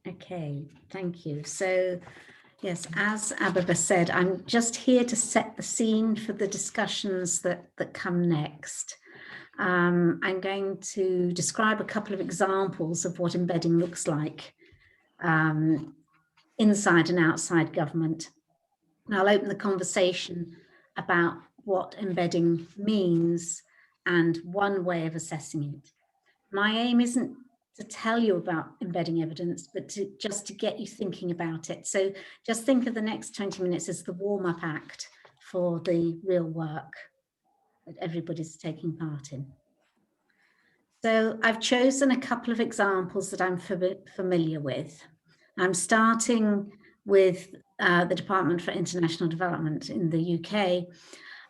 Okay, thank you. So, yes, as Ababa said, I'm just here to set the scene for the discussions that come next. I'm going to describe a couple of examples of what embedding looks like inside and outside government. And I'll open the conversation about what embedding means and one way of assessing it. My aim isn't to tell you about embedding evidence, but just to get you thinking about it. So just think of the next 20 minutes as the warm-up act for the real work that everybody's taking part in. So I've chosen a couple of examples that I'm familiar with. I'm starting with the Department for International Development in the UK.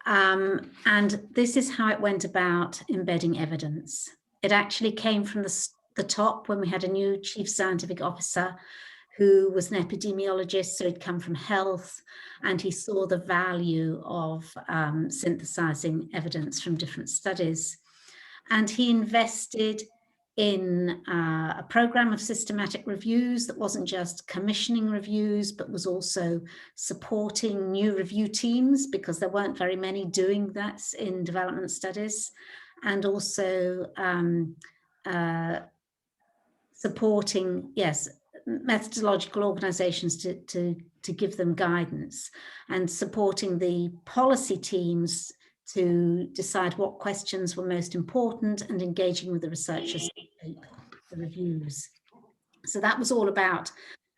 And this is how it went about embedding evidence. It actually came from the top when we had a new chief scientific officer who was an epidemiologist, so he'd come from health, and he saw the value of synthesizing evidence from different studies. And he invested in a program of systematic reviews that wasn't just commissioning reviews, but was also supporting new review teams, because there weren't very many doing that in development studies, and also supporting, yes, methodological organizations to give them guidance, and supporting the policy teams to decide what questions were most important, and engaging with the researchers to shape the reviews. So that was all about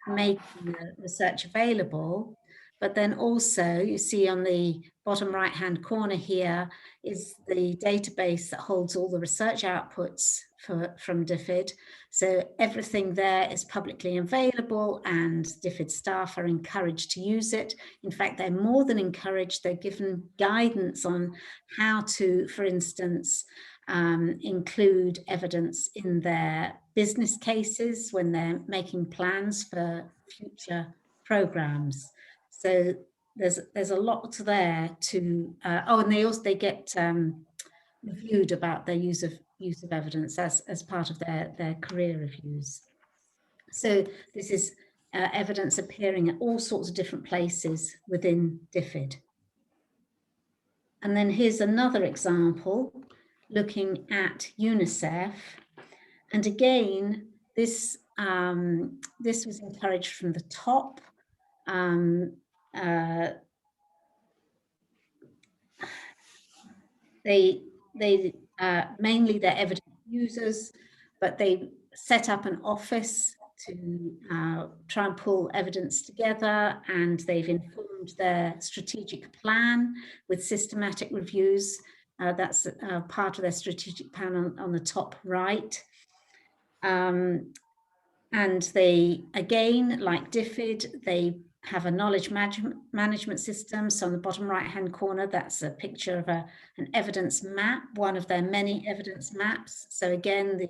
making the research available. But then also, you see on the bottom right-hand corner here is the database that holds all the research outputs from DFID. So everything there is publicly available, and DFID staff are encouraged to use it. In fact, they're more than encouraged, they're given guidance on how to, for instance, include evidence in their business cases when they're making plans for future programs. So there's a lot there to, and they get reviewed about their use of evidence as part of their career reviews. So this is evidence appearing at all sorts of different places within DFID. And then here's another example looking at UNICEF. And again, this was encouraged from the top. They mainly they're evidence users, but they set up an office to try and pull evidence together, and they've informed their strategic plan with systematic reviews. That's part of their strategic plan on the top right. And they, again, like DFID, they have a knowledge management system. So on the bottom right-hand corner, that's a picture of an evidence map, one of their many evidence maps. So again, the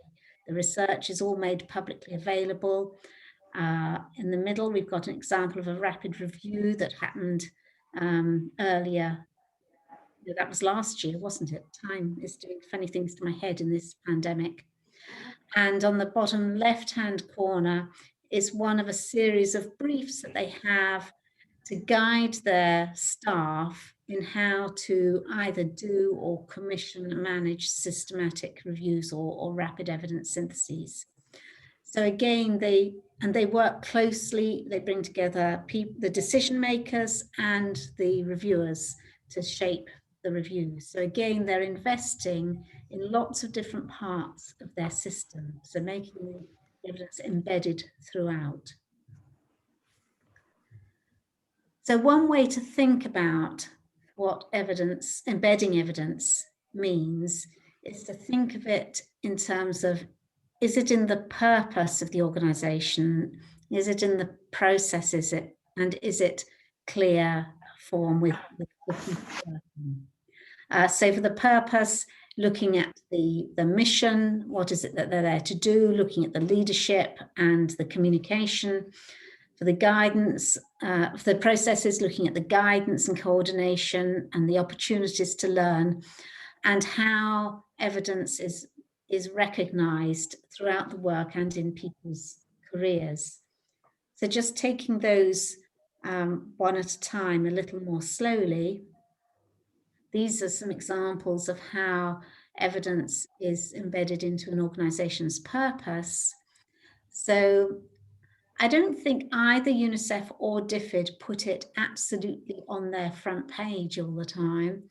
research is all made publicly available. In the middle, we've got an example of a rapid review that happened earlier. That was last year, wasn't it? Time is doing funny things to my head in this pandemic. And on the bottom left-hand corner is one of a series of briefs that they have to guide their staff in how to either do or commission and manage systematic reviews or rapid evidence syntheses. So again, they work closely, they bring together the decision makers and the reviewers to shape the reviews. So again, they're investing in lots of different parts of their system, so making the evidence embedded throughout. So one way to think about what embedding evidence means is to think of it in terms of, is it in the purpose of the organization? Is it in the processes? And is it clear form with people? So for the purpose, looking at the mission, what is it that they're there to do, looking at the leadership and the communication. For the guidance, for the processes, looking at the guidance and coordination and the opportunities to learn, and how evidence is recognized throughout the work and in people's careers. So just taking those one at a time, a little more slowly, these are some examples of how evidence is embedded into an organization's purpose. So I don't think either UNICEF or DFID put it absolutely on their front page all the time,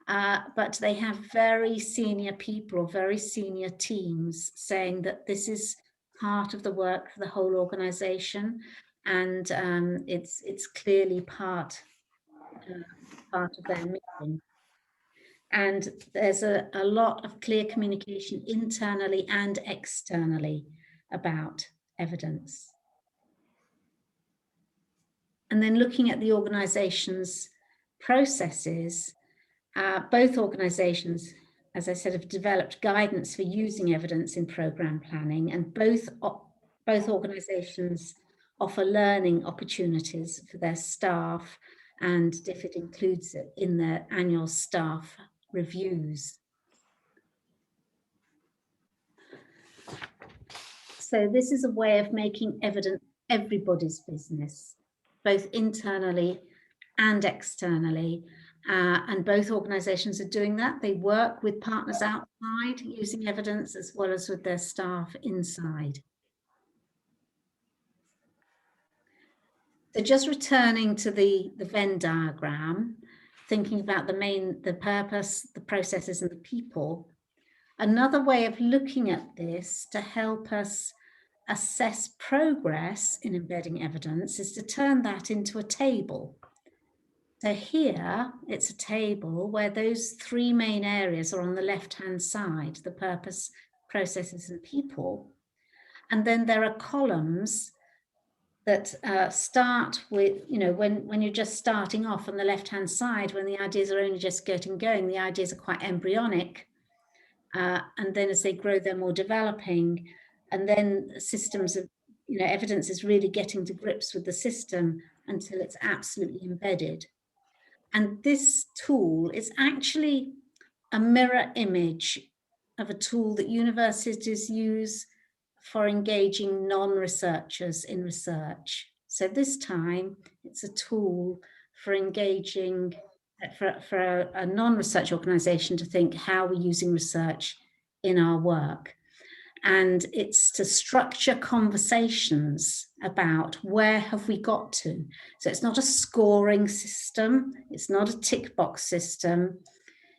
but they have very senior people, very senior teams saying that this is part of the work for the whole organization, and it's clearly part of their mission. And there's a lot of clear communication internally and externally about evidence. And then looking at the organization's processes, both organizations, as I said, have developed guidance for using evidence in program planning, and both organizations offer learning opportunities for their staff, and DFID includes it in their annual staff reviews. So this is a way of making evidence everybody's business, both internally and externally. And both organizations are doing that. They work with partners outside using evidence as well as with their staff inside. So just returning to the Venn diagram, thinking about the purpose, the processes, and the people. Another way of looking at this to help us assess progress in embedding evidence is to turn that into a table. So here it's a table where those three main areas are on the left-hand side, the purpose, processes, and people. And then there are columns that start with, when you're just starting off on the left-hand side, when the ideas are only just getting going, the ideas are quite embryonic. And then as they grow, they're more developing. And then systems of, evidence is really getting to grips with the system until it's absolutely embedded. And this tool is actually a mirror image of a tool that universities use for engaging non-researchers in research. So this time it's a tool for engaging, for a non-research organization to think how we're using research in our work. And it's to structure conversations about where have we got to. So it's not a scoring system, it's not a tick box system.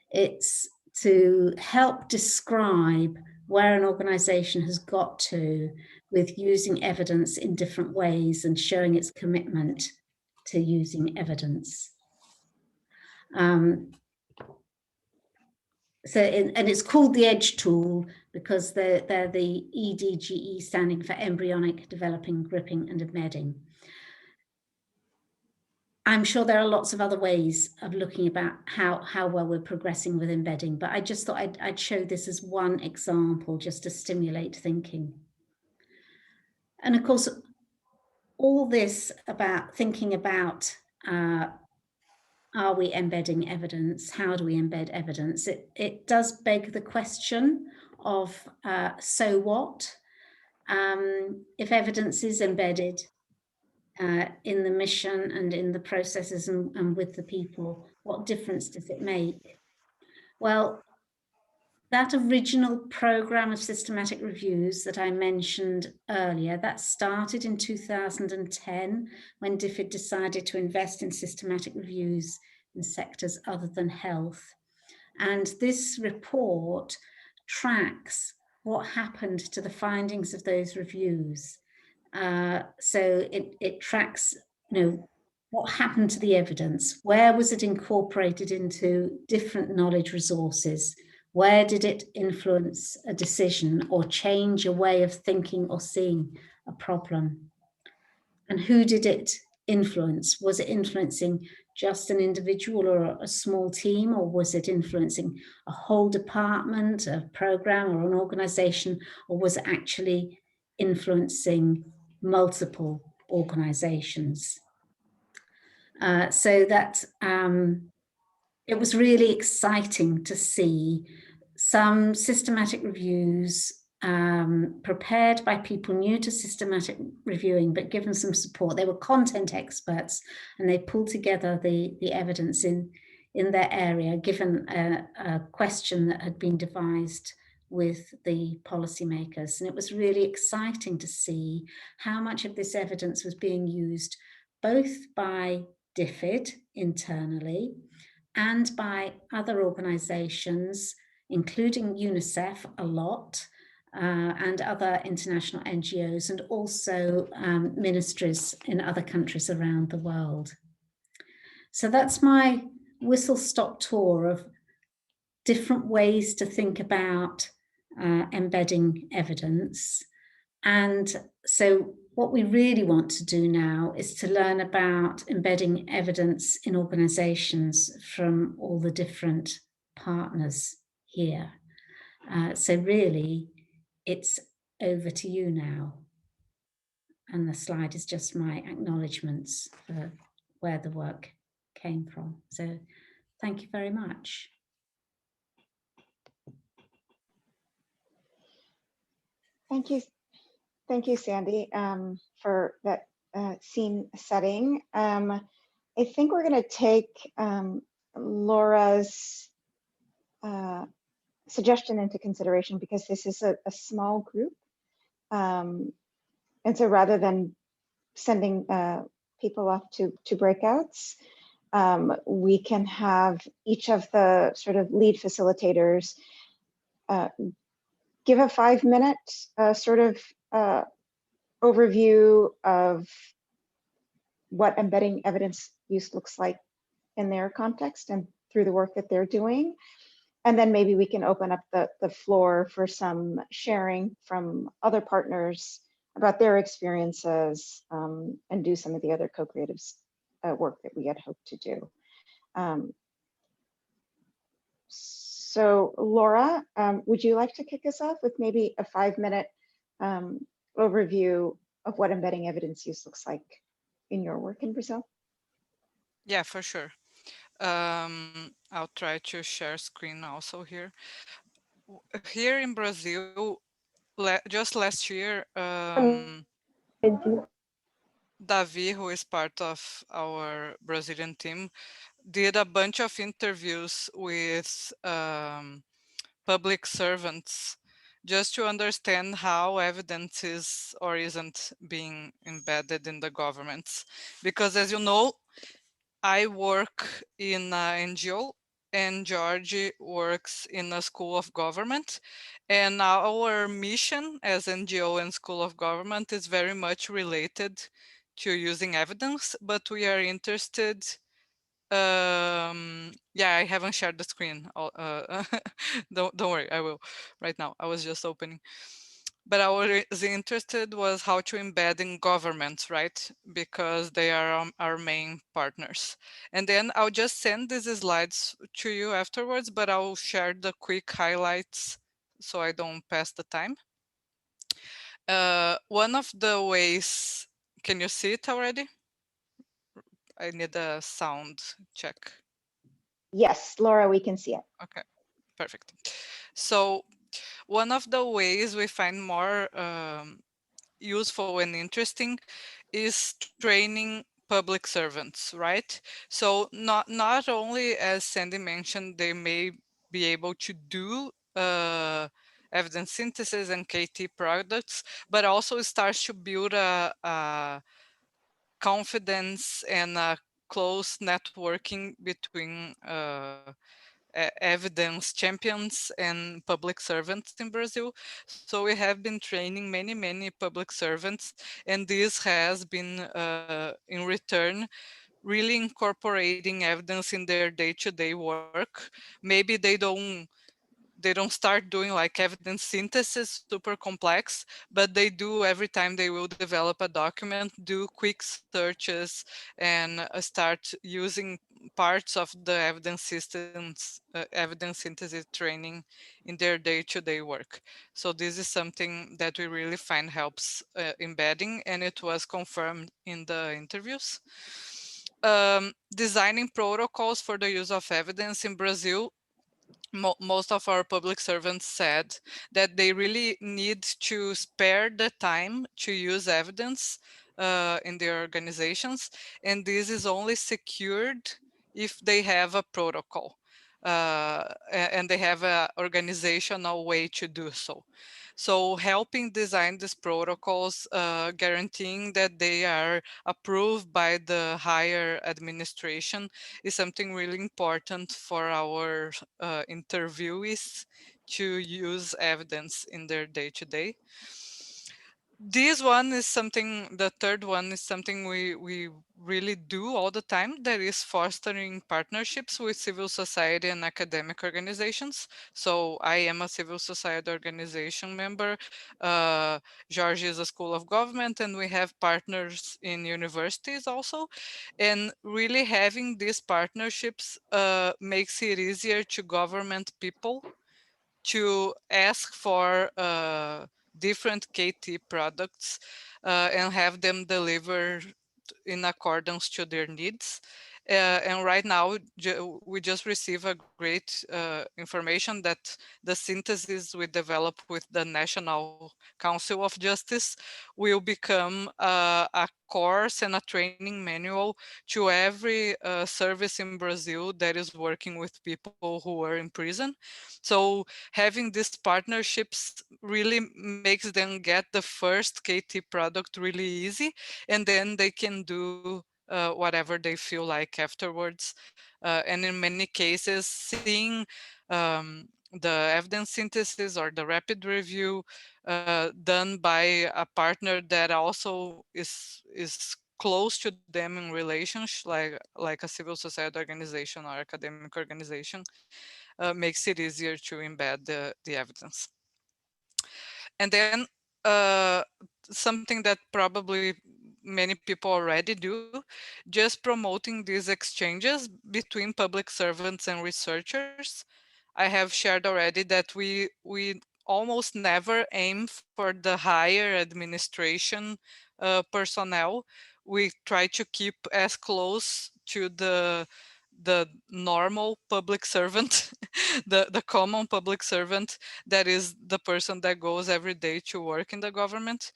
It's to help describe where an organization has got to with using evidence in different ways and showing its commitment to using evidence. And it's called the EDGE tool because they're the EDGE standing for embryonic, developing, gripping, and embedding. I'm sure there are lots of other ways of looking about how well we're progressing with embedding, but I just thought I'd show this as one example just to stimulate thinking. And of course, all this about thinking about are we embedding evidence? How do we embed evidence? It does beg the question of so what? If evidence is embedded in the mission and in the processes and with the people, what difference does it make? Well, that original program of systematic reviews that I mentioned earlier, that started in 2010 when DFID decided to invest in systematic reviews in sectors other than health. And this report tracks what happened to the findings of those reviews. So it tracks, what happened to the evidence? Where was it incorporated into different knowledge resources? Where did it influence a decision or change a way of thinking or seeing a problem? And who did it influence? Was it influencing just an individual or a small team, or was it influencing a whole department, a program, or an organization, or was it actually influencing multiple organizations? So that it was really exciting to see some systematic reviews prepared by people new to systematic reviewing, but given some support. They were content experts, and they pulled together the evidence in their area, given a question that had been devised with the policymakers. And it was really exciting to see how much of this evidence was being used both by DFID internally and by other organizations, including UNICEF a lot, and other international NGOs, and also ministries in other countries around the world. So that's my whistle-stop tour of different ways to think about embedding evidence. And so what we really want to do now is to learn about embedding evidence in organizations from all the different partners here. So really, it's over to you now. And the slide is just my acknowledgements for where the work came from. So thank you very much. Thank you, Sandy, for that scene setting. I think we're going to take Laura's suggestion into consideration, because this is a small group. And so rather than sending people off to breakouts, we can have each of the sort of lead facilitators give a 5-minute sort of overview of what embedding evidence use looks like in their context and through the work that they're doing. And then maybe we can open up the floor for some sharing from other partners about their experiences, and do some of the other co-creative work that we had hoped to do. So Laura, would you like to kick us off with maybe a 5-minute overview of what embedding evidence use looks like in your work in Brazil? Yeah, for sure. I'll try to share screen also here. Here in Brazil, just last year, Davi, who is part of our Brazilian team, did a bunch of interviews with public servants just to understand how evidence is or isn't being embedded in the governments. Because as you know, I work in an NGO and Georgie works in a school of government. And our mission as NGO and school of government is very much related to using evidence, but we are interested. Yeah, I haven't shared the screen. Don't worry, I will right now. I was just opening. But I was interested was how to embed in governments, right? Because they are our main partners. And then I'll just send these slides to you afterwards, but I'll share the quick highlights so I don't pass the time. One of the ways, can you see it already? I need a sound check. Yes, Laura, we can see it. Okay, perfect. So one of the ways we find more useful and interesting is training public servants, right? So not only, as Sandy mentioned, they may be able to do evidence synthesis and KT products, but also starts to build a confidence and a close networking between evidence champions and public servants in Brazil. So we have been training many public servants, and this has been in return really incorporating evidence in their day-to-day work. Maybe they don't start doing like evidence synthesis super complex, but they do every time they will develop a document, do quick searches and start using parts of the evidence systems, evidence synthesis training in their day-to-day work. So this is something that we really find helps embedding, and it was confirmed in the interviews. Designing protocols for the use of evidence in Brazil. most of our public servants said that they really need to spare the time to use evidence in their organizations, and this is only secured if they have a protocol and they have an organizational way to do so. So helping design these protocols, guaranteeing that they are approved by the higher administration is something really important for our interviewees to use evidence in their day-to-day. This one is something, the third one is something we really do all the time, that is fostering partnerships with civil society and academic organizations. So I am a civil society organization member, George is a school of government, and we have partners in universities also. And really having these partnerships makes it easier to government people to ask for different KT products and have them delivered in accordance to their needs. And right now, we just receive a great information that the synthesis we develop with the National Council of Justice will become a course and a training manual to every service in Brazil that is working with people who are in prison. So having these partnerships really makes them get the first KT product really easy, and then they can do whatever they feel like afterwards. And in many cases, seeing the evidence synthesis or the rapid review done by a partner that also is close to them in relations, like a civil society organization or academic organization, makes it easier to embed the evidence. And then uh, something that probably many people already do, just promoting these exchanges between public servants and researchers. I have shared already that we almost never aim for the higher administration personnel. We try to keep as close to the normal public servant, the common public servant, that is the person that goes every day to work in the government.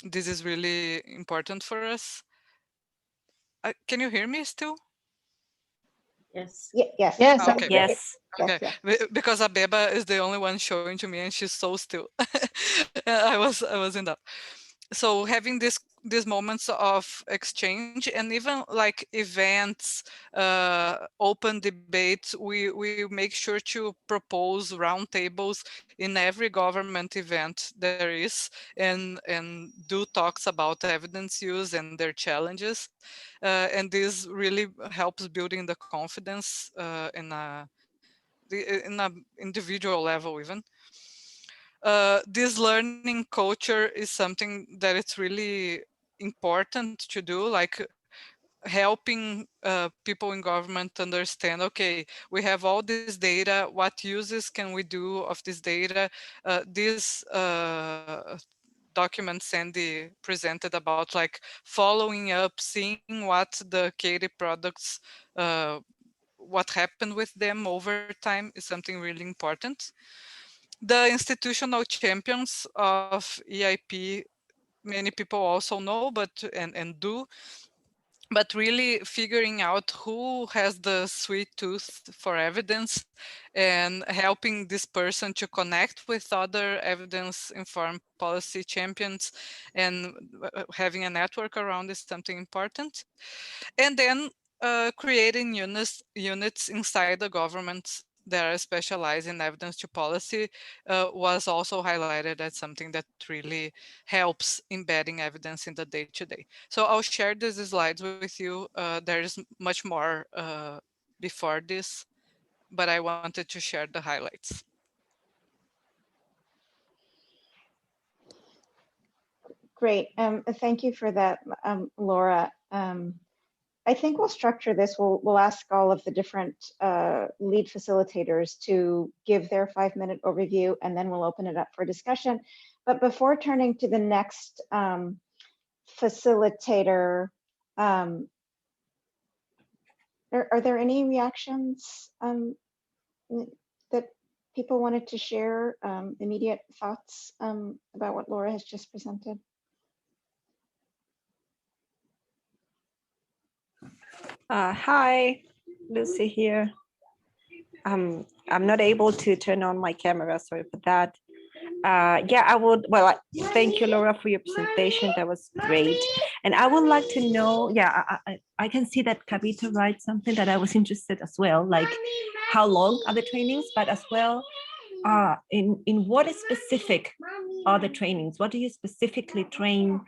This is really important for us. Can you hear me still? Yes. Yes. Yes, Okay, yes. okay. Yes. Because Abeba is the only one showing to me, and she's so still. I was in that. So having these moments of exchange, and even like events, open debates, we make sure to propose roundtables in every government event there is, and do talks about evidence use and their challenges, and this really helps building the confidence in a individual level even. This learning culture is something that it's really important to do, like helping people in government understand, okay, we have all this data, what uses can we do of this data? This document Sandy presented about like following up, seeing what the Katie products, what happened with them over time is something really important. The institutional champions of EIP, many people also know, and do, but really figuring out who has the sweet tooth for evidence and helping this person to connect with other evidence-informed policy champions, and having a network around is something important. And then creating units inside the government that are specialized in evidence to policy was also highlighted as something that really helps embedding evidence in the day-to-day. So I'll share these slides with you. There is much more before this, but I wanted to share the highlights. Great. Thank you for that, Laura. I think we'll structure this. We'll ask all of the different lead facilitators to give their 5-minute overview, and then we'll open it up for discussion. But before turning to the next facilitator, are there any reactions people wanted to share immediate thoughts about what Laura has just presented? Hi, Lucy here. I'm not able to turn on my camera, sorry for that. Yeah, I would, well, thank you, Laura, for your presentation. That was great. And I would like to know, yeah, I can see that Kavita writes something that I was interested as well, like how long are the trainings, but as well, in what is specific are the trainings? What do you specifically train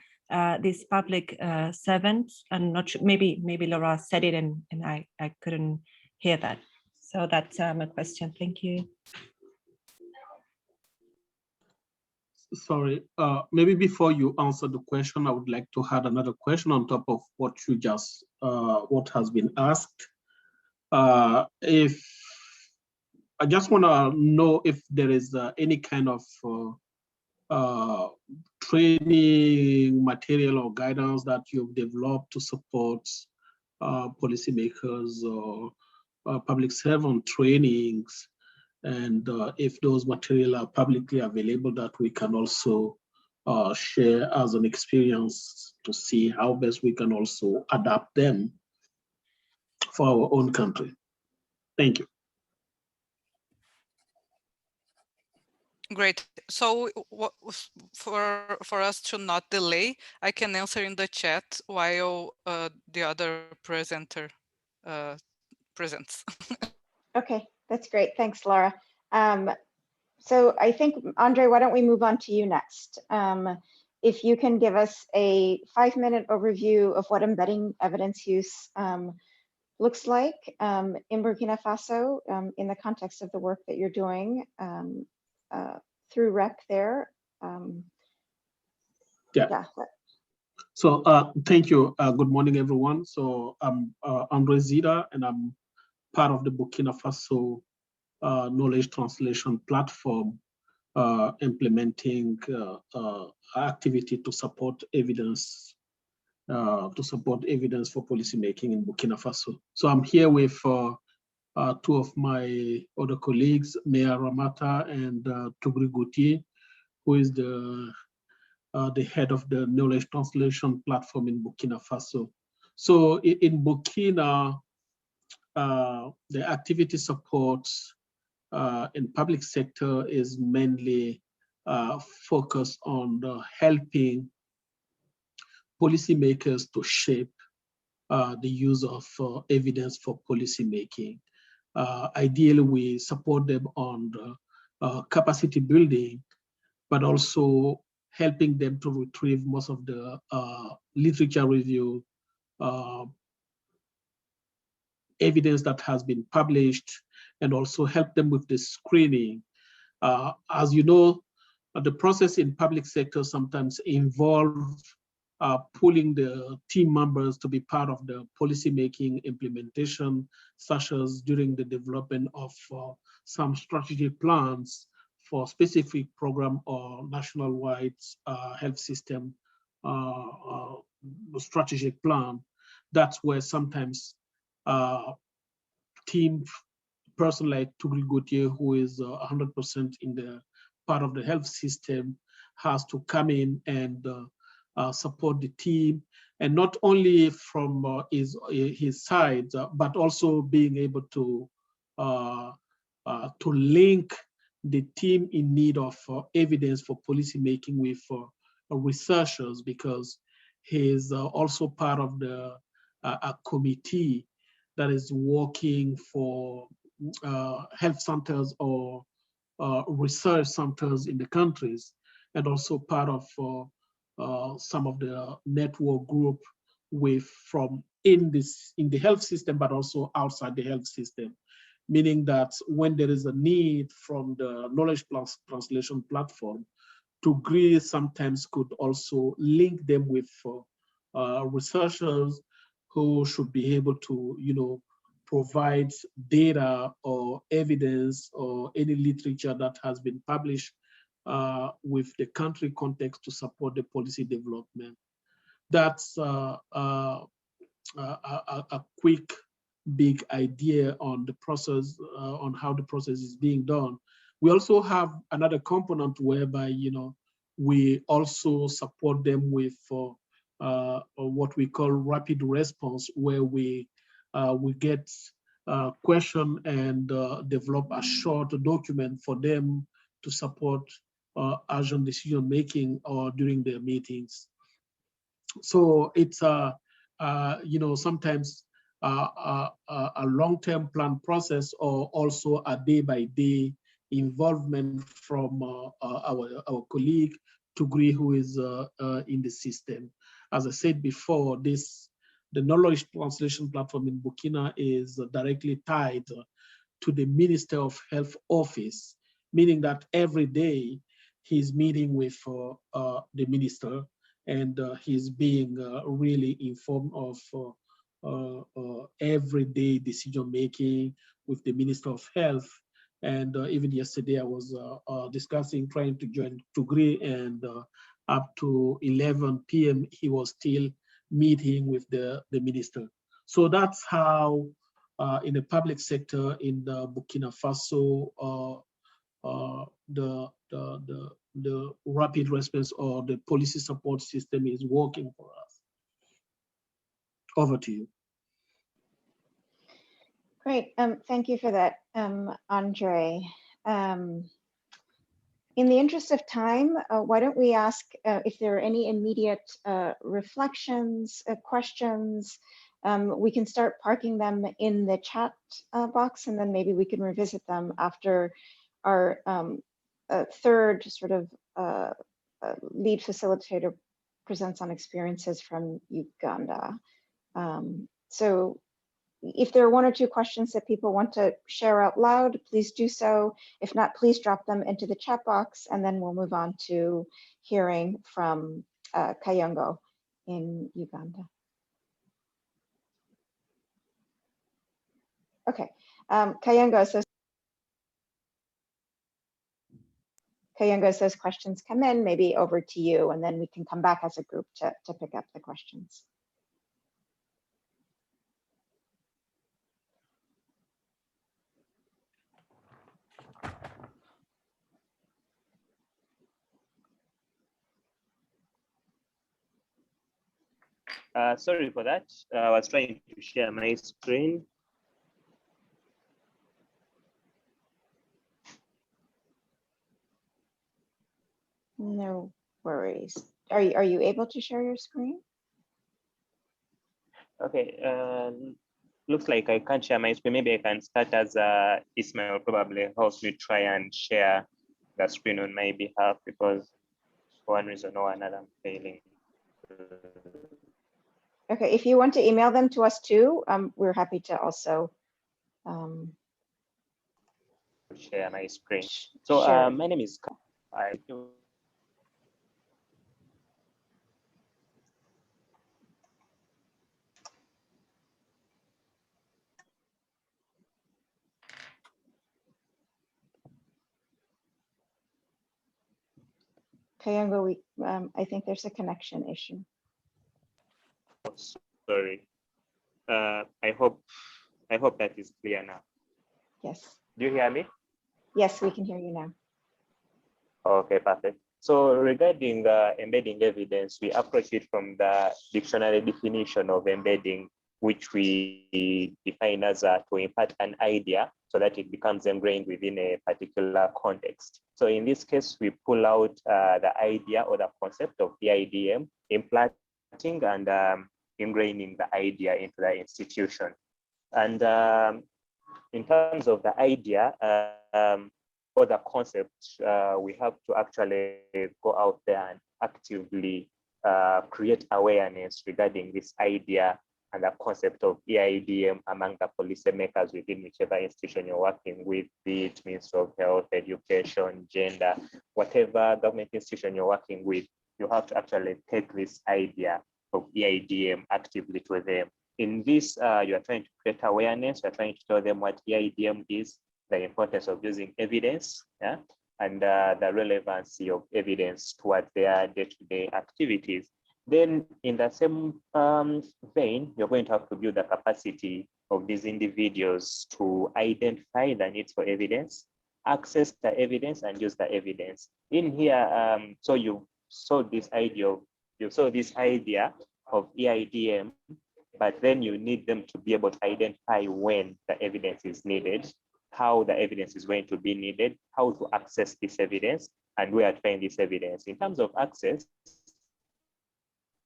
these public servants? I'm not sure, maybe Laura said it and I couldn't hear that. So that's my question. Thank you. Sorry, maybe before you answer the question, I would like to add another question on top of what you just, what has been asked. If I just want to know if there is any kind of training material or guidance that you've developed to support policymakers or public servant trainings, and if those material are publicly available, that we can also share as an experience to see how best we can also adapt them for our own country. Thank you. Great. So for us to not delay, I can answer in the chat while the other presenter presents. Okay, that's great. Thanks, Laura. So I think, Andre, why don't we move on to you next? If you can give us a 5-minute overview of what embedding evidence use looks like in Burkina Faso in the context of the work that you're doing through REC there. Yeah. So thank you. Good morning, everyone. So I'm Andre Zida, and I'm part of the Burkina Faso knowledge translation platform implementing activity to support evidence for policymaking in Burkina Faso. So I'm here with two of my other colleagues, Mea Ramata and Tugri Gauthier, who is the head of the knowledge translation platform in Burkina Faso. So in Burkina, the activity support in public sector is mainly focused on helping policymakers to shape the use of evidence for policymaking. Ideally, we support them on capacity building, but also helping them to retrieve most of the literature review evidence that has been published, and also help them with the screening. As you know, the process in public sector sometimes involves pulling the team members to be part of the policymaking implementation, such as during the development of some strategic plans for specific program or national-wide health system strategic plan. That's where sometimes team person like Tugri Gauthier, who is 100% in the part of the health system, has to come in and support the team, and not only from his side, but also being able to link the team in need of evidence for policymaking with researchers, because he is also part of the a committee that is working for health centers or research centers in the countries, and also part of some of the network group in the health system, but also outside the health system. Meaning that when there is a need from the knowledge translation platform, Tugri sometimes could also link them with researchers who should be able to, provide data or evidence or any literature that has been published with the country context to support the policy development. That's a quick, big idea on the process, on how the process is being done. We also have another component whereby, we also support them with what we call rapid response, where we get question and develop a short document for them to support urgent decision making or during their meetings. So it's sometimes a long-term plan process, or also a day-by-day involvement from our colleague Tugri, who is in the system. As I said before, the knowledge translation platform in Burkina is directly tied to the Minister of Health office, meaning that every day he's meeting with the minister, and he's being really informed of everyday decision making with the Minister of Health. And even yesterday, I was discussing trying to join Tugri, and up to 11 p.m. he was still meeting with the minister. So that's how, in the public sector in Burkina Faso, the rapid response or the policy support system is working for us. Over to you. Great, thank you for that, Andre. In the interest of time, why don't we ask if there are any immediate reflections, questions. We can start parking them in the chat box, and then maybe we can revisit them after our third sort of lead facilitator presents on experiences from Uganda. So if there are one or two questions that people want to share out loud, please do so. If not, please drop them into the chat box, and then we'll move on to hearing from Kayongo in Uganda. Okay, Kayongo, so as those questions come in, maybe over to you, and then we can come back as a group to pick up the questions. Sorry for that. I was trying to share my screen. No worries. Are you able to share your screen? Okay. Looks like I can't share my screen. Maybe I can start as Ismail probably helps me try and share the screen on my behalf, because for one reason or another I'm failing. Okay, if you want to email them to us too, we're happy to also share my screen. So sure. my name is Kayongo, I think there's a connection issue. Sorry. I hope that is clear now. Yes. Do you hear me? Yes, we can hear you now. Okay, perfect. So regarding embedding evidence, we approach it from the dictionary definition of embedding, which we define as to impart an idea so that it becomes ingrained within a particular context. So in this case, we pull out the idea or the concept of EIDM, implanting and ingraining the idea into the institution. And in terms of the idea or the concept, we have to actually go out there and actively create awareness regarding this idea and the concept of EIDM among the policymakers within whichever institution you're working with, be it Ministry of Health, Education, Gender, whatever government institution you're working with, you have to actually take this idea of EIDM actively to them. In this, you are trying to create awareness, you're trying to tell them what EIDM is, the importance of using evidence, yeah, and the relevancy of evidence towards their day-to-day activities. Then in the same vein, you're going to have to build the capacity of these individuals to identify the need for evidence, access the evidence and use the evidence. In here, so you saw this idea of EIDM, but then you need them to be able to identify when the evidence is needed, how the evidence is going to be needed, how to access this evidence, and where to find this evidence. In terms of access,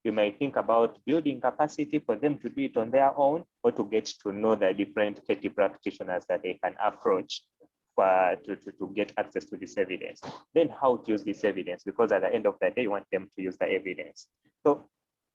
you might think about building capacity for them to do it on their own, or to get to know the different petty practitioners that they can approach to get access to this evidence. Then how to use this evidence, because at the end of the day, you want them to use the evidence. So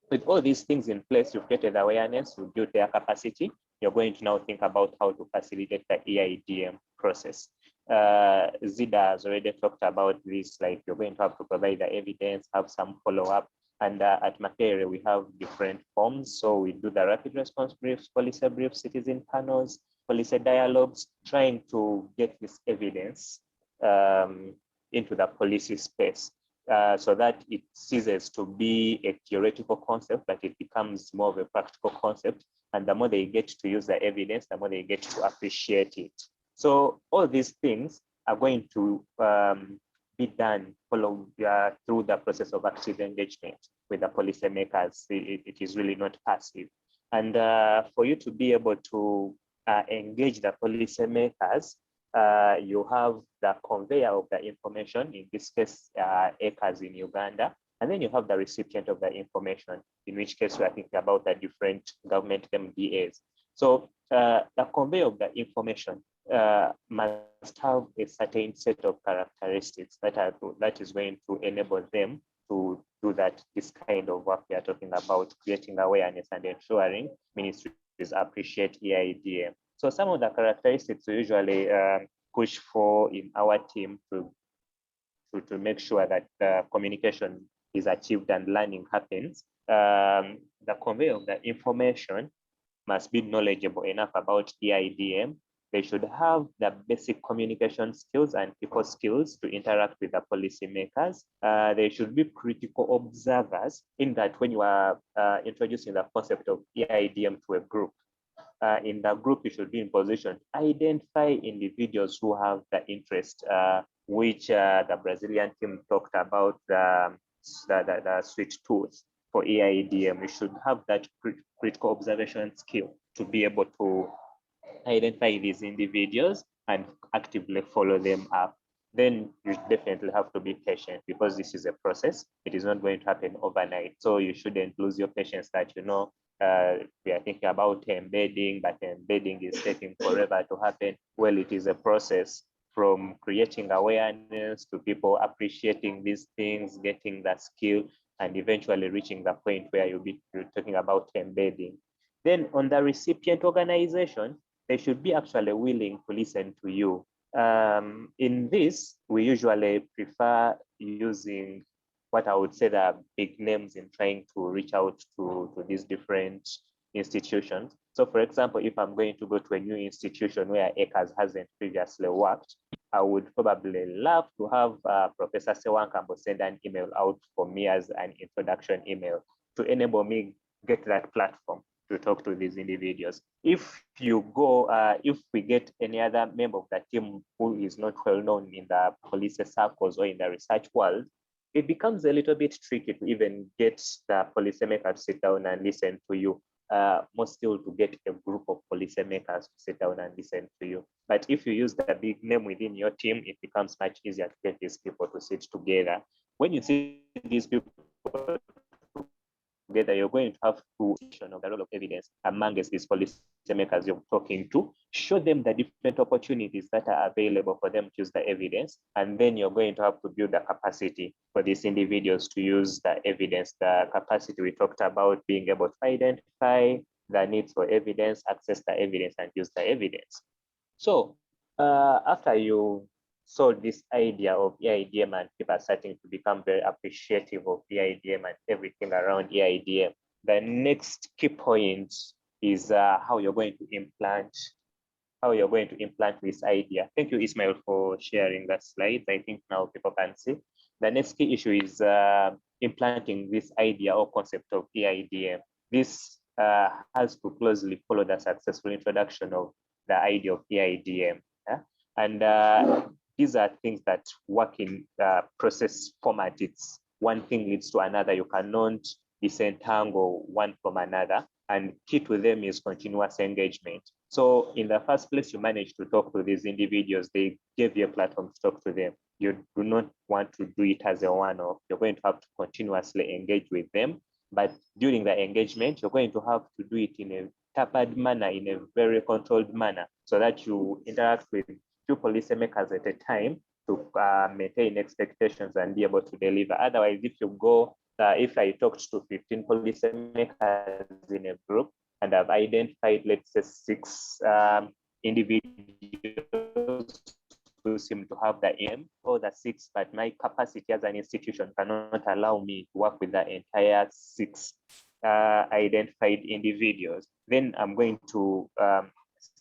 with all these things in place, you've created awareness, you've built their capacity. You're going to now think about how to facilitate the EIDM process. Zida has already talked about this, like you're going to have to provide the evidence, have some follow-up. And at Makere, we have different forms. So we do the rapid response briefs, policy briefs, citizen panels, policy dialogues, trying to get this evidence into the policy space so that it ceases to be a theoretical concept, but it becomes more of a practical concept. And the more they get to use the evidence, the more they get to appreciate it. So all these things are going to be done through the process of active engagement with the policymakers. It is really not passive. And for you to be able to engage the policymakers, you have the conveyor of the information, in this case, ACRS in Uganda, and then you have the recipient of the information, in which case we are thinking about the different government MDAs. So the conveyor of the information must have a certain set of characteristics that is going to enable them to do this kind of work we are talking about, creating awareness and ensuring ministries appreciate EIDM. So some of the characteristics we usually push for in our team to make sure that the communication is achieved and learning happens. The conveyor of the information must be knowledgeable enough about EIDM. They should have the basic communication skills and people skills to interact with the policymakers. They should be critical observers, in that when you are introducing the concept of EIDM to a group, in the group, you should be in position to identify individuals who have the interest, which the Brazilian team talked about, the sweet tooth for EIDM. You should have that critical observation skill to be able to identify these individuals and actively follow them up. Then you definitely have to be patient, because this is a process. It is not going to happen overnight. So you shouldn't lose your patience that, we are thinking about embedding, but embedding is taking forever to happen. Well, it is a process from creating awareness to people appreciating these things, getting that skill, and eventually reaching the point where you're talking about embedding. Then on the recipient organization, they should be actually willing to listen to you. In this, we usually prefer using what I would say the big names in trying to reach out to these different institutions. So for example, if I'm going to go to a new institution where ACRS hasn't previously worked, I would probably love to have Professor Sewankambo send an email out for me as an introduction email to enable me get that platform to talk to these individuals. If you go, if we get any other member of the team who is not well known in the policy circles or in the research world, it becomes a little bit tricky to even get the policymakers to sit down and listen to you. More still to get a group of policymakers to sit down and listen to you. But if you use the big name within your team, it becomes much easier to get these people to sit together. When you see these people together, you're going to have to of the role of evidence amongst these policymakers you're talking to, show them the different opportunities that are available for them to use the evidence, and then you're going to have to build the capacity for these individuals to use the evidence. The capacity we talked about, being able to identify the needs for evidence, access the evidence, and use the evidence. So after you saw this idea of EIDM and people are starting to become very appreciative of EIDM and everything around EIDM, the next key point is how you're going to implant this idea. Thank you, Ismail, for sharing that slide. I think now people can see. The next key issue is implanting this idea or concept of EIDM. This has to closely follow the successful introduction of the idea of EIDM. Yeah? And these are things that work in process format. It's one thing leads to another. You cannot disentangle one from another. And key to them is continuous engagement. So in the first place, you manage to talk to these individuals. They gave you a platform to talk to them. You do not want to do it as a one-off. You're going to have to continuously engage with them. But during the engagement, you're going to have to do it in a tapered manner, in a very controlled manner, so that you interact with two policymakers at a time to maintain expectations and be able to deliver. Otherwise, if you go, if I talked to 15 policymakers in a group and I've identified, let's say, 6 individuals who seem to have the aim or the 6, but my capacity as an institution cannot allow me to work with the entire 6 identified individuals, then I'm going to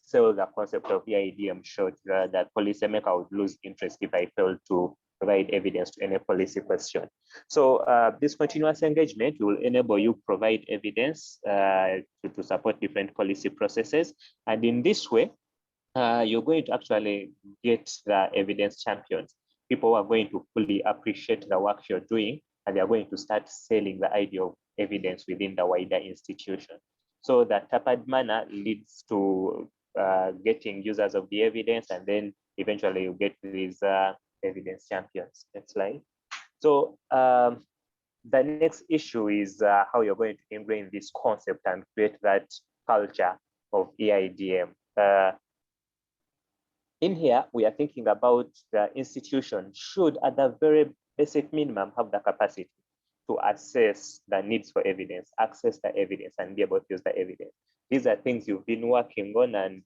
sell the concept of EIDM short. That policymaker would lose interest if I fail to provide evidence to any policy question. So this continuous engagement will enable you provide evidence to support different policy processes. And in this way, you're going to actually get the evidence champions, people who are going to fully appreciate the work you're doing, and they're going to start selling the idea of evidence within the wider institution. So that tapered manner leads to getting users of the evidence, and then eventually you get these evidence champions. Next slide. So the next issue is how you're going to ingrain this concept and create that culture of EIDM. In here, we are thinking about the institution should, at the very basic minimum, have the capacity to assess the needs for evidence, access the evidence, and be able to use the evidence. These are things you've been working on and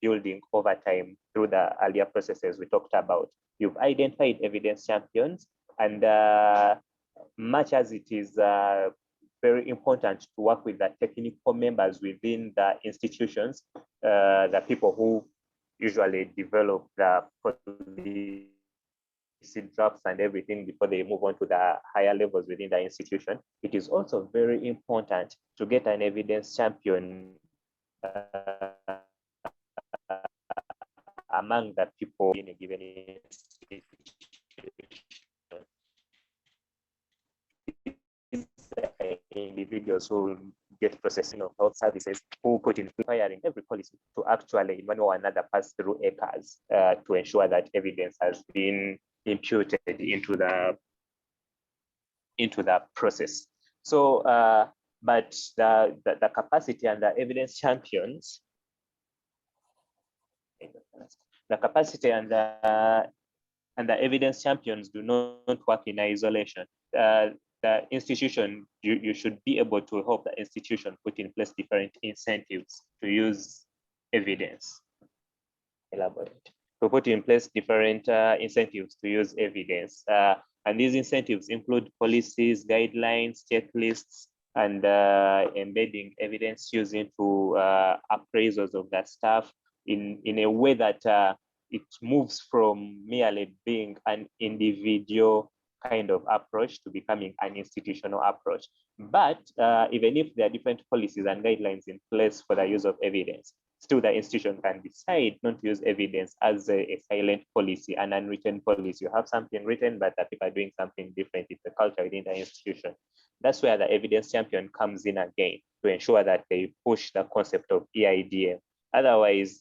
building over time through the earlier processes we talked about. You've identified evidence champions, and much as it is very important to work with the technical members within the institutions, the people who usually develop the policy drafts and everything before they move on to the higher levels within the institution. It is also very important to get an evidence champion among the people in a given institution. Individuals who get processing of health services, who put in requiring every policy to actually, in one way or another, pass through ECAs to ensure that evidence has been imputed into the process. So, but the capacity and the evidence champions, the capacity and the evidence champions do not work in isolation. The institution, you should be able to help the institution put in place different incentives to use evidence. Elaborate. To put in place different incentives to use evidence. And these incentives include policies, guidelines, checklists, and embedding evidence use into appraisals of that staff in a way that it moves from merely being an individual kind of approach to becoming an institutional approach. But even if there are different policies and guidelines in place for the use of evidence, still the institution can decide not to use evidence as a silent policy, an unwritten policy. You have something written, but the people are doing something different. It's a culture within the institution. That's where the evidence champion comes in again to ensure that they push the concept of EIDM. Otherwise,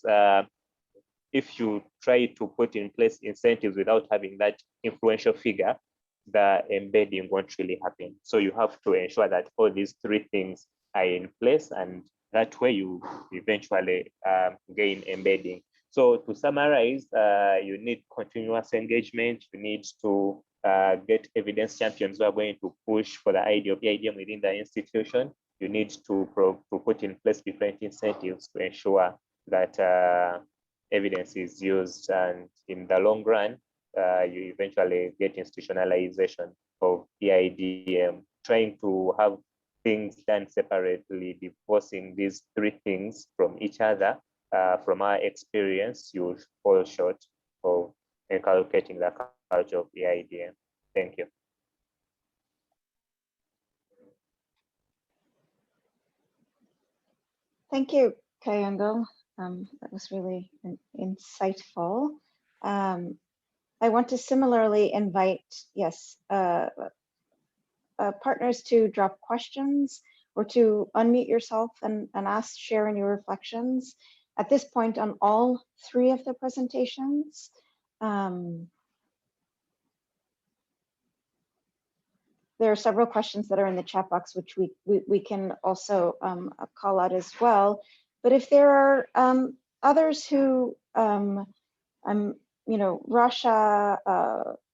if you try to put in place incentives without having that influential figure, the embedding won't really happen. So you have to ensure that all these 3 things are in place, and that way you eventually gain embedding. So to summarize, you need continuous engagement. You need to get evidence champions who are going to push for the idea of EIDM within the institution. You need to put in place different incentives to ensure that evidence is used, and in the long run, you eventually get institutionalization of EIDM. Trying to have things done separately, divorcing these 3 things from each other, from our experience, you fall short of inculcating the culture of EIDM. Thank you. Thank you, Kayango. That was really insightful. I want to similarly invite, yes, partners to drop questions or to unmute yourself and ask, share any reflections. At this point on all three of the presentations, there are several questions that are in the chat box, which we can also call out as well. But if there are others who, you know, Rasha,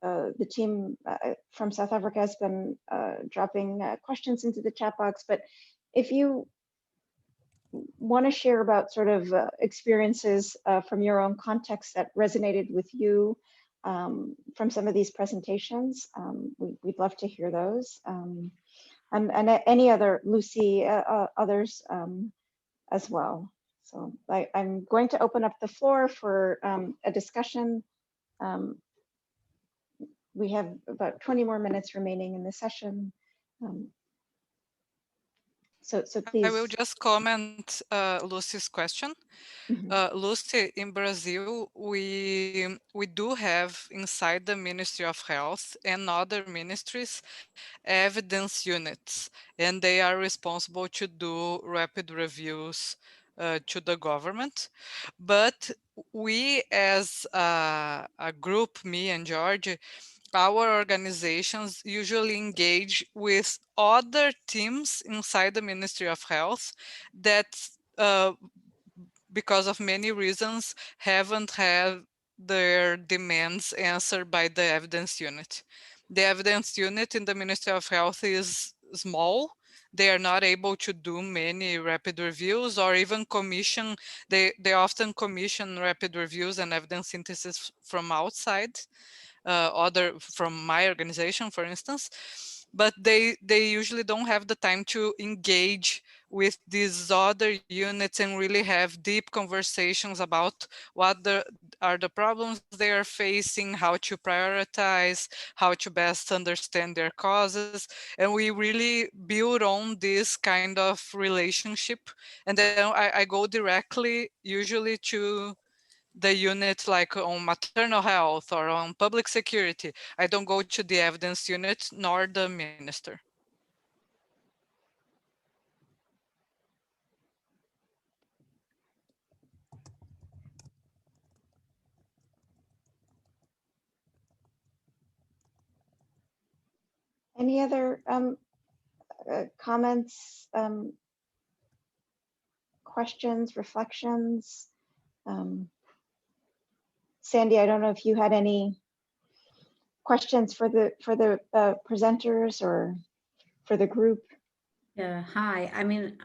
the team from South Africa has been dropping questions into the chat box. But if you want to share about sort of experiences from your own context that resonated with you from some of these presentations, we'd love to hear those. And any other, Lucy, others as well. So I'm going to open up the floor for a discussion. We have about 20 more minutes remaining in the session. So please. I will just comment Lucy's question. Lucy, in Brazil, we do have inside the Ministry of Health and other ministries evidence units, and they are responsible to do rapid reviews to the government. But we as a group, me and George, our organizations usually engage with other teams inside the Ministry of Health that because of many reasons, haven't had their demands answered by the evidence unit. The evidence unit in the Ministry of Health is small. They are not able to do many rapid reviews or even commission. They often commission rapid reviews and evidence synthesis from outside, from my organization, for instance. But they usually don't have the time to engage with these other units and really have deep conversations about what are the problems they are facing, how to prioritize, how to best understand their causes. And we really build on this kind of relationship. And then I go directly usually to the unit like on maternal health or on public security. I don't go to the evidence unit nor the minister. Any other comments, questions, reflections? Sandy, I don't know if you had any questions for the presenters or for the group. Yeah, hi. I mean,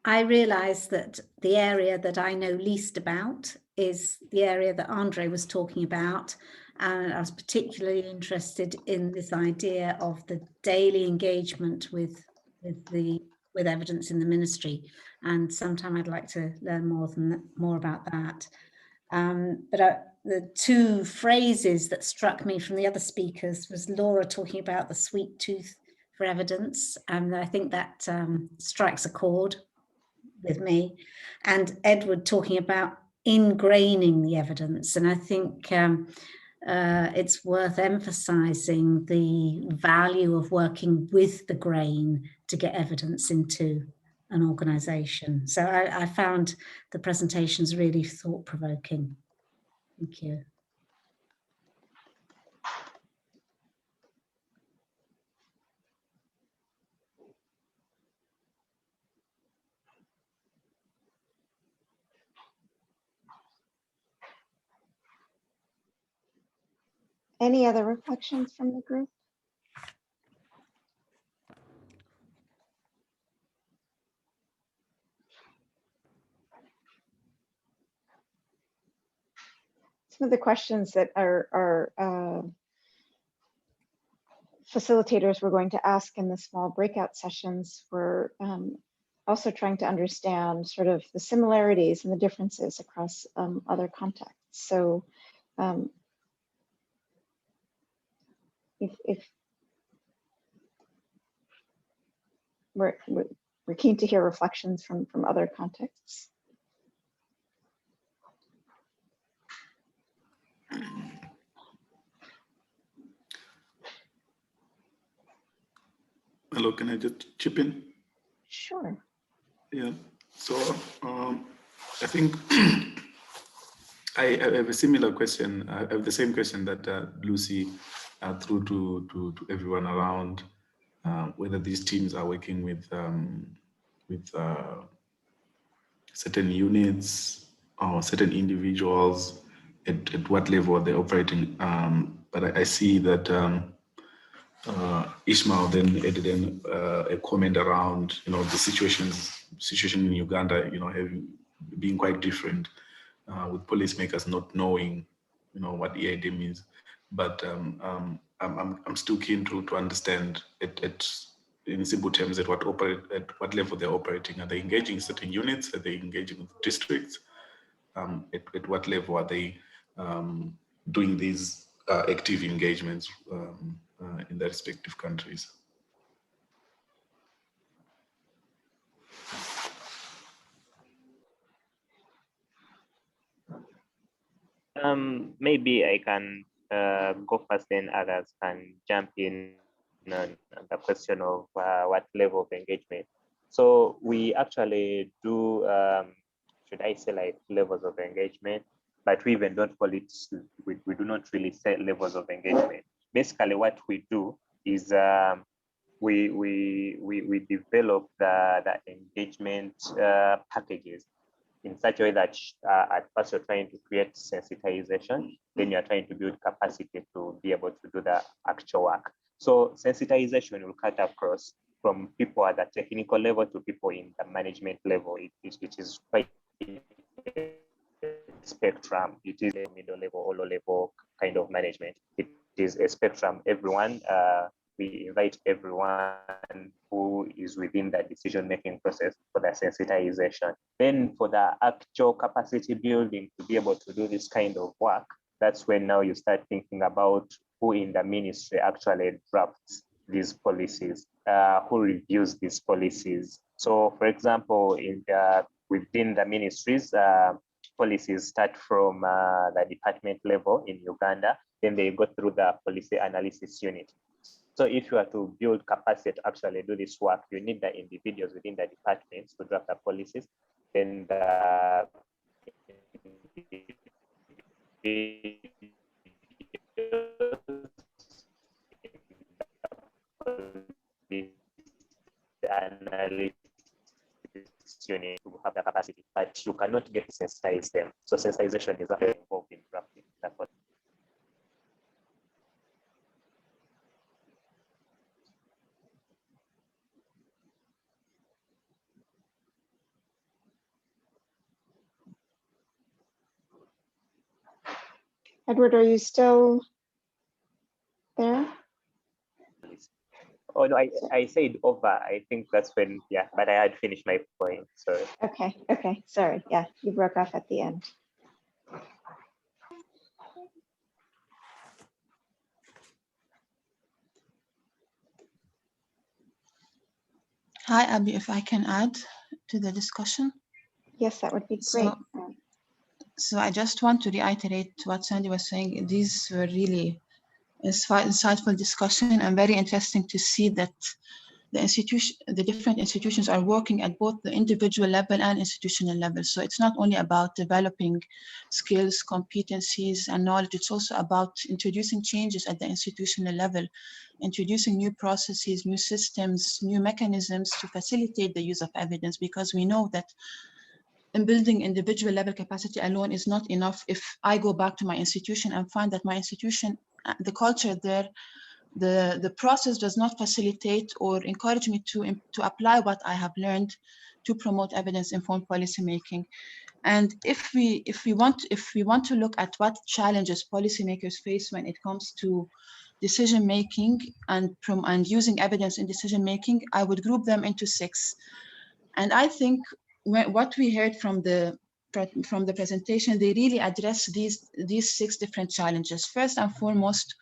I realize that the area that I know least about is the area that Andre was talking about. And I was particularly interested in this idea of the daily engagement with evidence in the ministry. And sometime I'd like to learn more about that. But the two phrases that struck me from the other speakers was Laura talking about the sweet tooth for evidence. And I think that strikes a chord with me, and Edward talking about ingraining the evidence. And I think it's worth emphasizing the value of working with the grain to get evidence into an organization. So I found the presentations really thought-provoking. Thank you. Any other reflections from the group? Some of the questions that our facilitators were going to ask in the small breakout sessions were also trying to understand sort of the similarities and the differences across other contexts. So if we're keen to hear reflections from other contexts. Hello, can I just chip in? Sure. Yeah, so I think I have a similar question. I have the same question that Lucy threw to everyone around, whether these teams are working with certain units or certain individuals, at what level are they operating. But I see that Ishmael then added in a comment around, the situation in Uganda, being quite different, with policymakers not knowing, what EID means. But I'm still keen to understand in simple terms at what level they're operating. Are they engaging certain units? Are they engaging with districts? At what level are they doing these active engagements in their respective countries? Maybe I can go first, then others can jump in on the question of what level of engagement. So we actually do, should I say, like levels of engagement, but we even don't call it, we do not really set levels of engagement. Basically what we do is we develop the engagement packages in such a way that at first you're trying to create sensitization, then you're trying to build capacity to be able to do the actual work. So sensitization will cut across from people at the technical level to people in the management level. It is quite a spectrum. It is a middle level or low level kind of management. It is a spectrum. Everyone, we invite everyone who is within the decision-making process for the sensitization. Then for the actual capacity building to be able to do this kind of work, that's when now you start thinking about who in the ministry actually drafts these policies, who reviews these policies. So for example, within the ministries, policies start from the department level in Uganda, then they go through the policy analysis unit. So if you are to build capacity to actually do this work, you need the individuals within the departments to draft the policies. Then the analysis unit to have the capacity, but you cannot get to sensitize them. So sensitization is very involved in drafting that policy. Edward, are you still there? Oh no, I said over. I think that's when, yeah, but I had finished my point. Sorry. Okay, sorry. Yeah, you broke off at the end. Hi, Abby, if I can add to the discussion. Yes, that would be great. So I just want to reiterate what Sandy was saying. These were really insightful discussion and very interesting to see that the different institutions are working at both the individual level and institutional level. So it's not only about developing skills, competencies, and knowledge, it's also about introducing changes at the institutional level, introducing new processes, new systems, new mechanisms to facilitate the use of evidence, because we know that in building individual level capacity alone is not enough. If I go back to my institution and find that my institution, the culture there, the process does not facilitate or encourage me to apply what I have learned to promote evidence-informed policymaking. And if we want to look at what challenges policymakers face when it comes to decision making and using evidence in decision making, I would group them into 6. And I think what we heard from the presentation, they really address these 6 different challenges. First and foremost,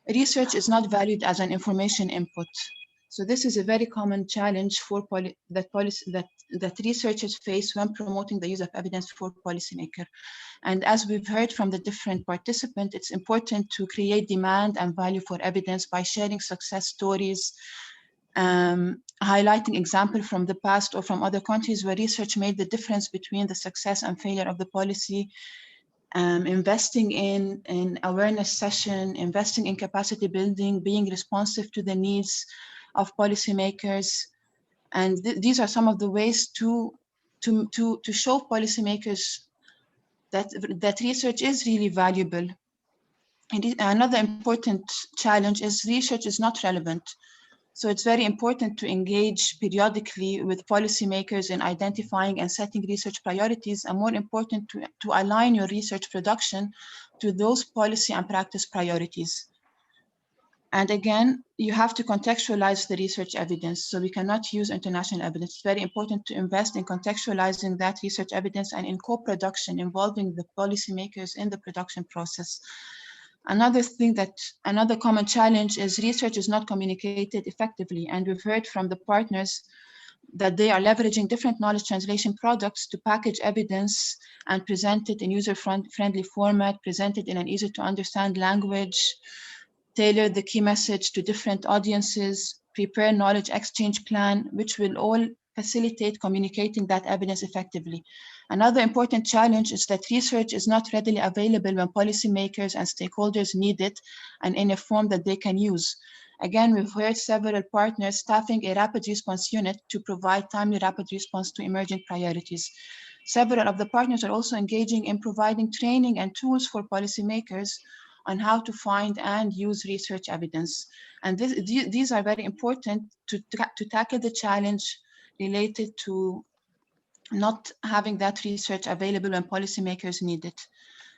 research is not valued as an information input. So this is a very common challenge for that researchers face when promoting the use of evidence for policymaker. And as we've heard from the different participants, it's important to create demand and value for evidence by sharing success stories highlighting example from the past or from other countries where research made the difference between the success and failure of the policy, investing in awareness session, investing in capacity building, being responsive to the needs of policymakers. And these are some of the ways to show policymakers that research is really valuable. And another important challenge is research is not relevant. So it's very important to engage periodically with policymakers in identifying and setting research priorities, and more important to align your research production to those policy and practice priorities. And again, you have to contextualize the research evidence. So we cannot use international evidence. It's very important to invest in contextualizing that research evidence and in co-production, involving the policymakers in the production process. Another common challenge is research is not communicated effectively. And we've heard from the partners that they are leveraging different knowledge translation products to package evidence and present it in user-friendly format, present it in an easy to understand language, tailor the key message to different audiences, prepare knowledge exchange plan, which will all facilitate communicating that evidence effectively. Another important challenge is that research is not readily available when policymakers and stakeholders need it and in a form that they can use. Again, we've heard several partners staffing a rapid response unit to provide timely rapid response to emerging priorities. Several of the partners are also engaging in providing training and tools for policymakers on how to find and use research evidence. And these are very important to tackle the challenge related to not having that research available when policymakers need it.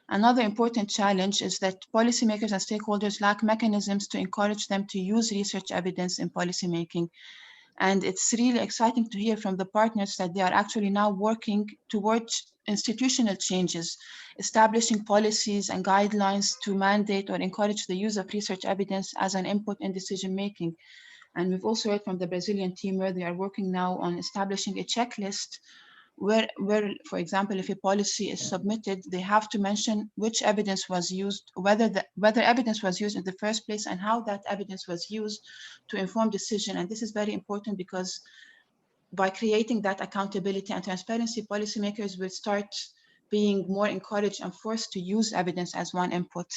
Another important challenge is that policymakers and stakeholders lack mechanisms to encourage them to use research evidence in policymaking. And it's really exciting to hear from the partners that they are actually now working towards institutional changes, establishing policies and guidelines to mandate or encourage the use of research evidence as an input in decision-making. And we've also heard from the Brazilian team where they are working now on establishing a checklist where, for example, if a policy is submitted, they have to mention which evidence was used, whether evidence was used in the first place, and how that evidence was used to inform decision. And this is very important because by creating that accountability and transparency, policymakers will start being more encouraged and forced to use evidence as one input.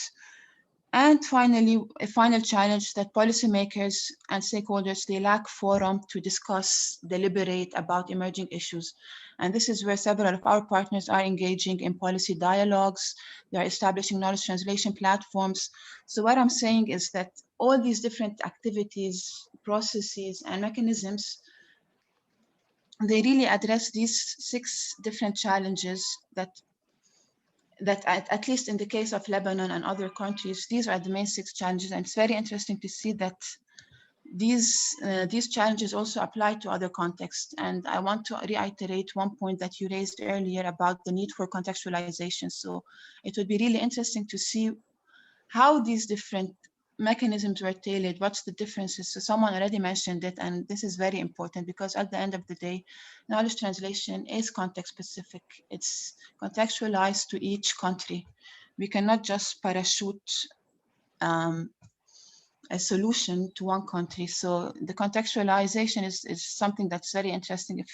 And finally, a final challenge that policymakers and stakeholders, they lack forum to discuss, deliberate about emerging issues. And this is where several of our partners are engaging in policy dialogues. They are establishing knowledge translation platforms. So what I'm saying is that all these different activities, processes, and mechanisms, they really address these 6 different challenges that at least in the case of Lebanon and other countries, these are the main 6 challenges. And it's very interesting to see that these challenges also apply to other contexts. And I want to reiterate one point that you raised earlier about the need for contextualization. So it would be really interesting to see how these different mechanisms were tailored, what's the differences. So someone already mentioned it, and this is very important because at the end of the day, knowledge translation is context specific. It's contextualized to each country. We cannot just parachute a solution to one country. So the contextualization is something that's very interesting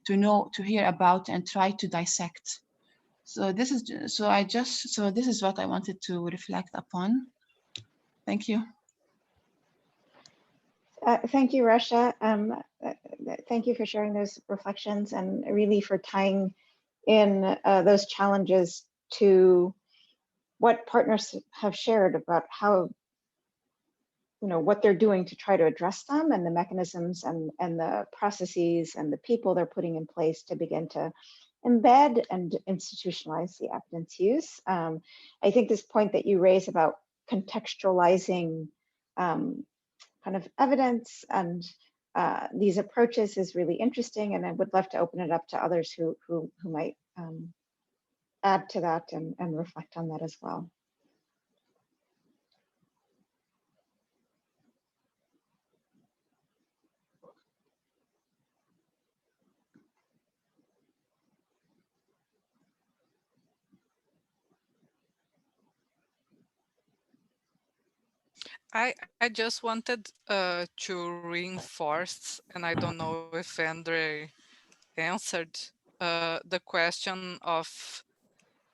to hear about and try to dissect. So this is what I wanted to reflect upon. Thank you. Thank you, Rasha. Thank you for sharing those reflections and really for tying in those challenges to what partners have shared about how, what they're doing to try to address them, and the mechanisms and the processes and the people they're putting in place to begin to embed and institutionalize the evidence use. I think this point that you raise about contextualizing kind of evidence and these approaches is really interesting, and I would love to open it up to others who might add to that and reflect on that as well. I just wanted to reinforce, and I don't know if Andre answered the question of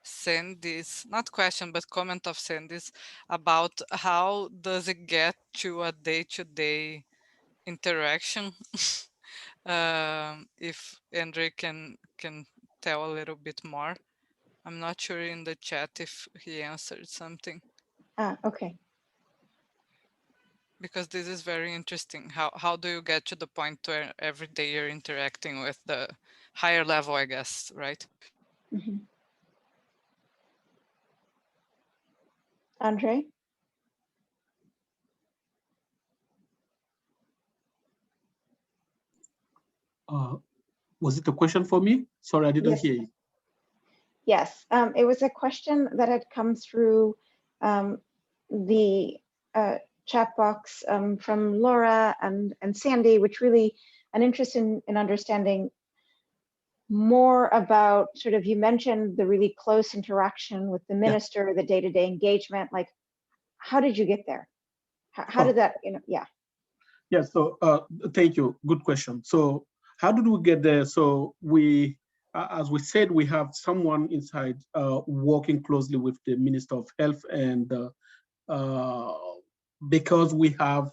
Sandy's, not question, but comment of Sandy's about how does it get to a day-to-day interaction. If Andre can tell a little bit more. I'm not sure in the chat if he answered something, Okay. because this is very interesting. How do you get to the point where every day you're interacting with the higher level, I guess, right? Mhm. Andre? Was it a question for me? Sorry, I didn't Yes. hear you. Yes, it was a question that had come through the chat box from Laura and Sandy, which really an interest in understanding more about sort of, you mentioned the really close interaction with the minister, the day-to-day engagement, like how did you get there? How did that, yeah. Yeah, so thank you, good question. So how did we get there? So we, as we said, we have someone inside working closely with the Minister of Health, and because we have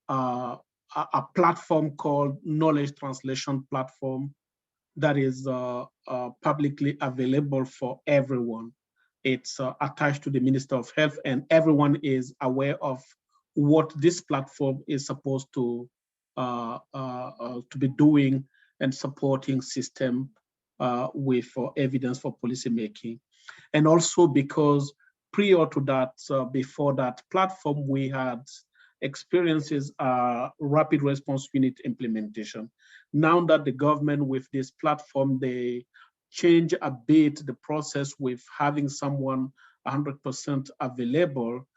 a platform called Knowledge Translation Platform that is publicly available for everyone. It's attached to the Minister of Health, and everyone is aware of what this platform is supposed to be doing and supporting system with evidence for policymaking. And also because prior to that, before that platform, we had experiences rapid response unit implementation. Now that the government with this platform, they change a bit the process with having someone 100% available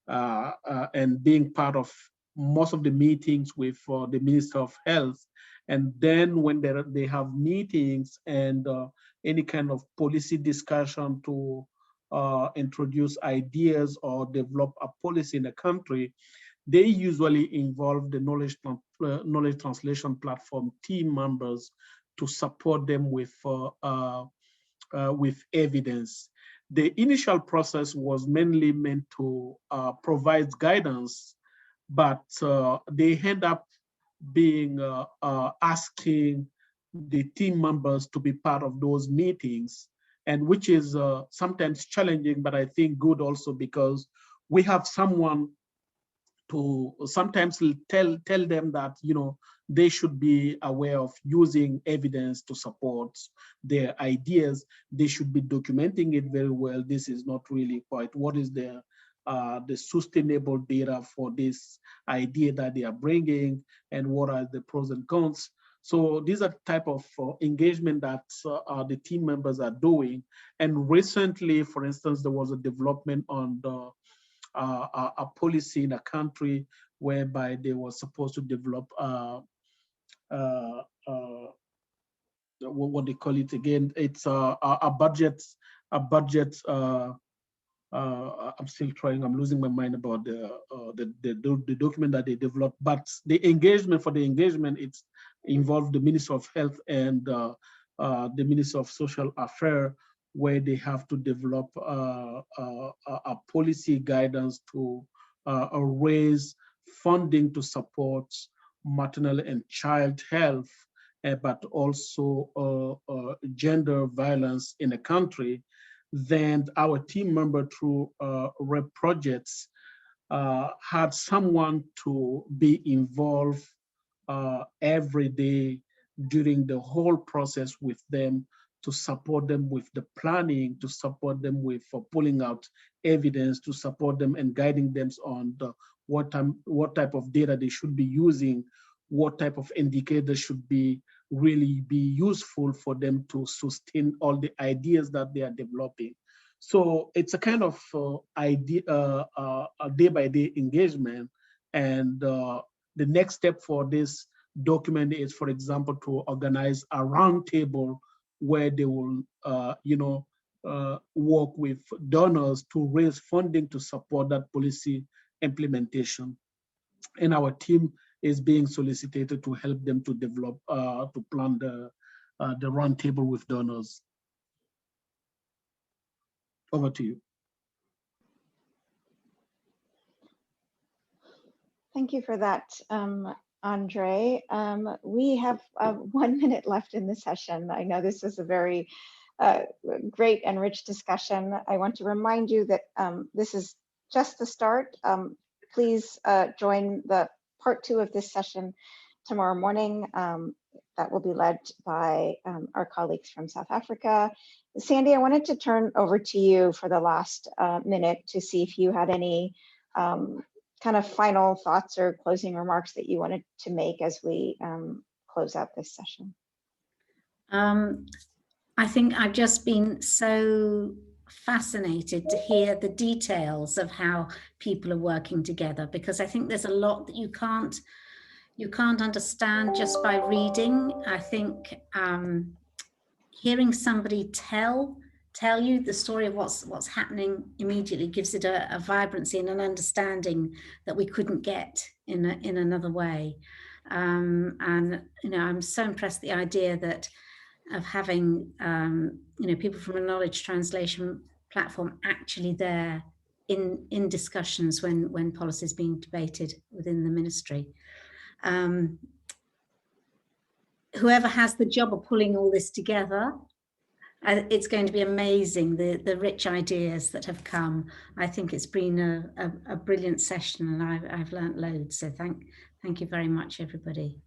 and being part of most of the meetings with the Minister of Health. And then when they have meetings and any kind of policy discussion to introduce ideas or develop a policy in the country, they usually involve the knowledge translation platform team members to support them with evidence. The initial process was mainly meant to provide guidance, but they end up being asking the team members to be part of those meetings, and which is sometimes challenging, but I think good also, because we have someone to sometimes tell them that they should be aware of using evidence to support their ideas. They should be documenting it very well. This is not really quite what is the sustainable data for this idea that they are bringing, and what are the pros and cons. So these are the type of engagement that the team members are doing. And recently, for instance, there was a development on the a policy in a country whereby they were supposed to develop what they call it again. It's a budget. I'm still trying. I'm losing my mind about the document that they developed. But the engagement it's involved the Minister of Health and the Minister of Social Affairs, where they have to develop a policy guidance to raise funding to support maternal and child health, but also gender violence in the country. Then our team member through REP projects had someone to be involved every day during the whole process with them, to support them with the planning, to support them with pulling out evidence, to support them and guiding them on what type of data they should be using, what type of indicators should be really be useful for them to sustain all the ideas that they are developing. So it's a kind of idea, a day-by-day engagement. And the next step for this document is, for example, to organize a roundtable where they will, work with donors to raise funding to support that policy implementation. And our team is being solicited to help them to develop, to plan the roundtable with donors. Over to you. Thank you for that, Andre. We have 1 minute left in the session. I know this is a very great and rich discussion. I want to remind you that this is just the start. Please join the part 2 of this session tomorrow morning. That will be led by our colleagues from South Africa. Sandy, I wanted to turn over to you for the last minute to see if you had any kind of final thoughts or closing remarks that you wanted to make as we close out this session. I think I've just been so fascinated to hear the details of how people are working together, because I think there's a lot that you can't understand just by reading. I think hearing somebody tell you the story of what's happening immediately gives it a vibrancy and an understanding that we couldn't get in another way. And you know, I'm so impressed with the idea that of having you know, people from a knowledge translation platform actually there in discussions when policy is being debated within the ministry. Whoever has the job of pulling all this together, it's going to be amazing, the rich ideas that have come. I think it's been a brilliant session, and I've learnt loads. So thank you very much, everybody.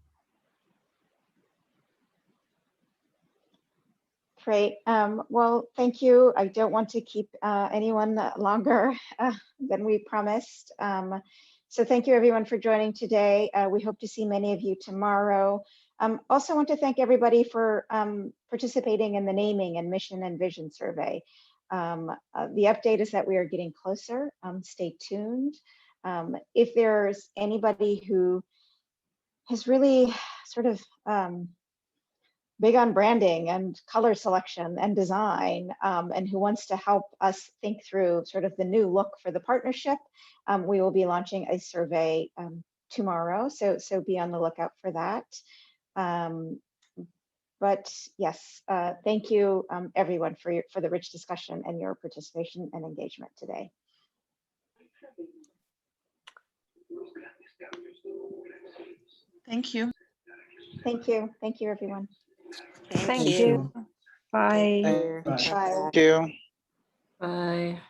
Great. Well, thank you. I don't want to keep anyone longer than we promised. So thank you everyone for joining today. We hope to see many of you tomorrow. Also want to thank everybody for participating in the naming and mission and vision survey. The update is that we are getting closer. Stay tuned. If there's anybody who has really sort of big on branding and color selection and design, and who wants to help us think through sort of the new look for the partnership, we will be launching a survey tomorrow, so be on the lookout for that. But yes, thank you everyone for the rich discussion and your participation and engagement today. Thank you. Thank you. Thank you, everyone. Thank you. Bye. Bye. Thank you. Bye.